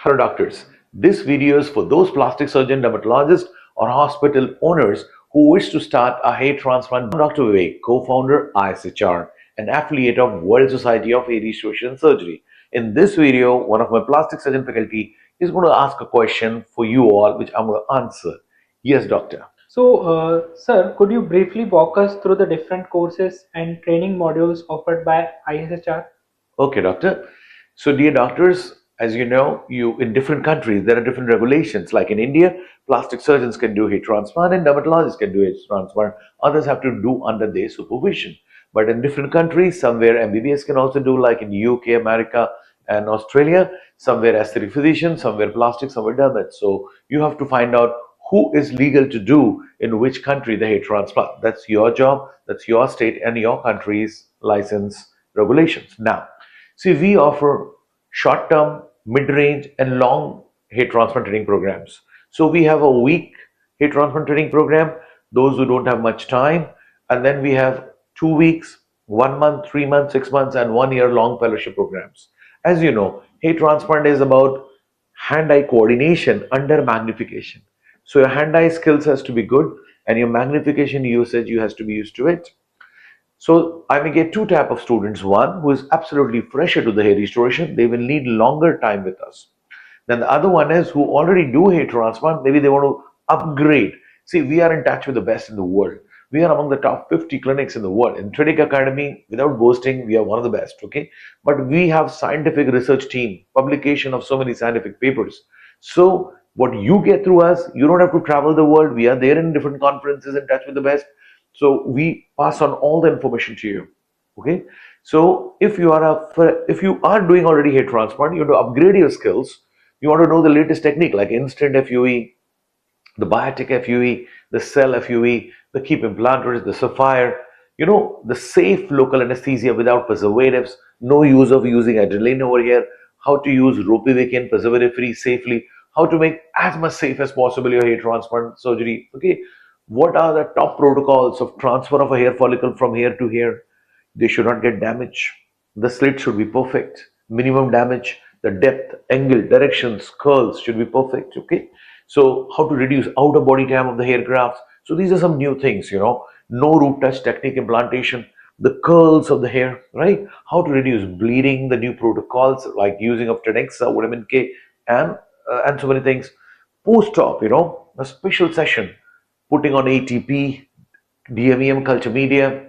Hello doctors, this video is for those plastic surgeon, dermatologists or hospital owners who wish to start a hair transplant. I'm Dr. Vivek, co-founder ISHR, an affiliate of World Society of Hair Restoration and Surgery. In this video, one of my plastic surgeon faculty is going to ask a question for you all which I'm going to answer. Yes, doctor. Sir, could you briefly walk us through the different courses and training modules offered by ISHR? Okay, doctor. So, dear doctors, as you know, in different countries there are different regulations. Like in India, plastic surgeons can do hair transplant and dermatologists can do hair transplant. Others have to do under their supervision. But in different countries, somewhere MBBS can also do, like in UK, America, and Australia. Somewhere aesthetic physician, somewhere plastic, somewhere dermat. So you have to find out who is legal to do in which country the hair transplant. That's your job. That's your state and your country's license regulations. Now, see, we offer short-term, mid-range, and long hair transplant training programs. So we have a week hair transplant training program, those who don't have much time, and then we have 2 weeks, 1 month, 3 months, 6 months, and 1 year long fellowship programs. As you know, hair transplant is about hand-eye coordination under magnification. So your hand-eye skills has to be good, and your magnification usage you has to be used to it. So I may get two type of students. One who is absolutely fresher to the hair restoration, they will need longer time with us. Then the other one is who already do hair transplant, maybe they want to upgrade. See, we are in touch with the best in the world. We are among the top 50 clinics in the world. In Trinic Academy, without boasting, we are one of the best, okay? But we have scientific research team, publication of so many scientific papers. So what you get through us, you don't have to travel the world. We are there in different conferences, in touch with the best. So we pass on all the information to you. Okay. So if you are doing already hair transplant, you want to upgrade your skills. You want to know the latest technique like instant FUE, the biotic FUE, the cell FUE, the keep implanters, the Sapphire, the safe local anesthesia without preservatives, no use of using adrenaline over here, how to use ropivacaine preservative free safely, how to make as much safe as possible your hair transplant surgery. Okay, what are the top protocols of transfer of a hair follicle from here to here? They should not get damaged. The slit should be perfect. Minimum damage, the depth, angle, directions, curls should be perfect. Okay. So how to reduce outer body time of the hair grafts. So these are some new things, no root touch technique implantation, the curls of the hair, right? How to reduce bleeding, the new protocols like using of Trenexa, vitamin K, and so many things. Post-op, a special session, putting on ATP, DMEM culture media,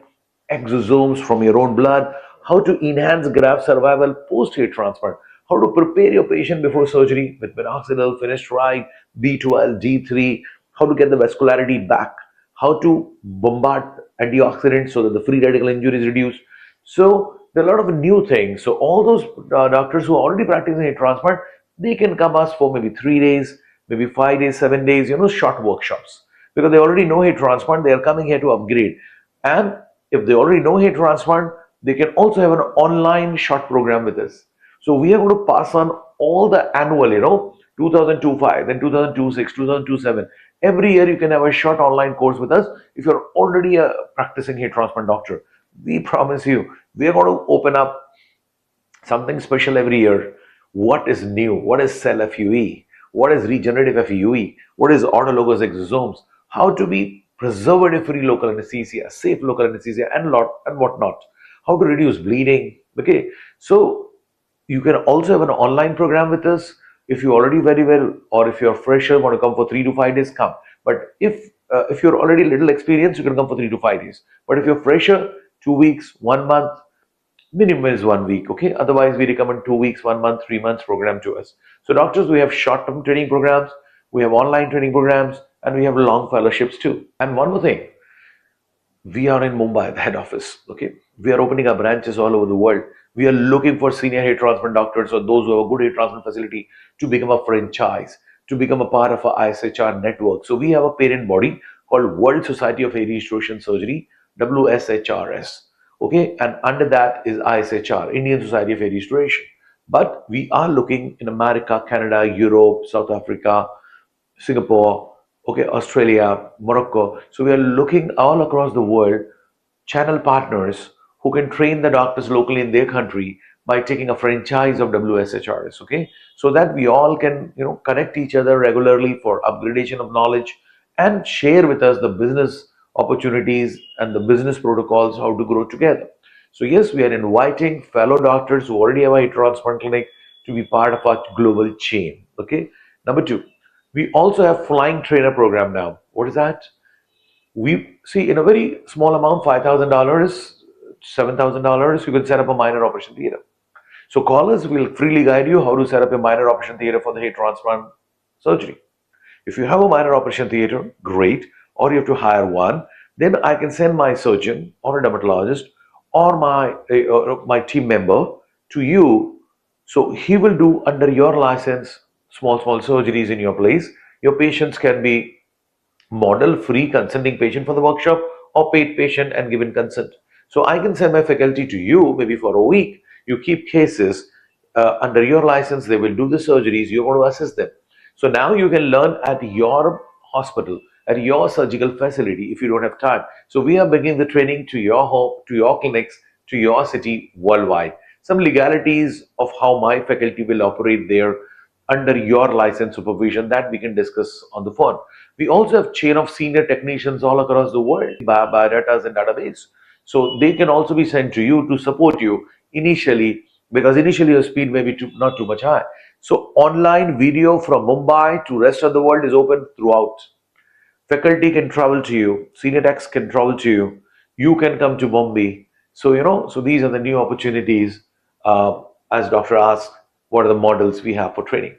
exosomes from your own blood, how to enhance graft survival post-hair transplant, how to prepare your patient before surgery with minoxidil, finasteride, B12, D3, how to get the vascularity back, how to bombard antioxidants so that the free radical injury is reduced. So there are a lot of new things. So all those doctors who are already practicing hair transplant, they can come us for maybe 3 days, maybe 5 days, 7 days, short workshops. Because they already know hair transplant, they are coming here to upgrade. And if they already know hair transplant, they can also have an online short program with us. So we are going to pass on all the annual, 2025, then 2026, 2027. Every year you can have a short online course with us if you're already a practicing hair transplant doctor. We promise you, we are going to open up something special every year. What is new? What is cell FUE? What is regenerative FUE? What is autologous exosomes? How to be preservative-free local anesthesia, safe local anesthesia, and whatnot. How to reduce bleeding. Okay, so you can also have an online program with us. If you already very well, or if you're fresher, want to come for 3 to 5 days, come. But if you're already little experienced, you can come for 3 to 5 days. But if you're fresher, 2 weeks, 1 month, minimum is 1 week. Okay, otherwise we recommend 2 weeks, 1 month, 3 months program to us. So doctors, we have short-term training programs, we have online training programs, and we have long fellowships too. And one more thing, we are in Mumbai, the head office. Okay, we are opening our branches all over the world. We are looking for senior hair transplant doctors or those who have a good hair transplant facility to become a franchise, to become a part of our ISHR network. So we have a parent body called World Society of Hair Restoration Surgery, WSHRS. Okay, and under that is ISHR, Indian Society of Hair Restoration. But we are looking in America, Canada, Europe, South Africa, Singapore, okay, Australia, Morocco. So we are looking all across the world, channel partners who can train the doctors locally in their country, by taking a franchise of WSHRS, okay? So that we all can, connect each other regularly for upgradation of knowledge and share with us the business opportunities and the business protocols, how to grow together. So yes, we are inviting fellow doctors who already have a hair transplant clinic to be part of our global chain, okay? Number two, we also have flying trainer program now. What is that? We see in a very small amount, $5,000, $7,000, you can set up a minor operation theater. So callers will freely guide you how to set up a minor operation theater for the hair transplant surgery. If you have a minor operation theater, great, or you have to hire one, then I can send my surgeon or a dermatologist or my team member to you. So he will do under your license small surgeries in your place. Your patients can be model free consenting patient for the workshop or paid patient and given consent. So I can send my faculty to you maybe for a week. You keep cases under your license, they will do the surgeries, you're going to assist them. So now you can learn at your hospital, at your surgical facility if you don't have time. So we are bringing the training to your home, to your clinics, to your city worldwide. Some legalities of how my faculty will operate there under your license supervision that we can discuss on the phone. We also have chain of senior technicians all across the world, biodatas and database. So they can also be sent to you to support you initially, because initially your speed may be not too much high. So online video from Mumbai to rest of the world is open throughout. Faculty can travel to you, senior techs can travel to you, you can come to Mumbai. So so these are the new opportunities. As doctor asked, what are the models we have for training?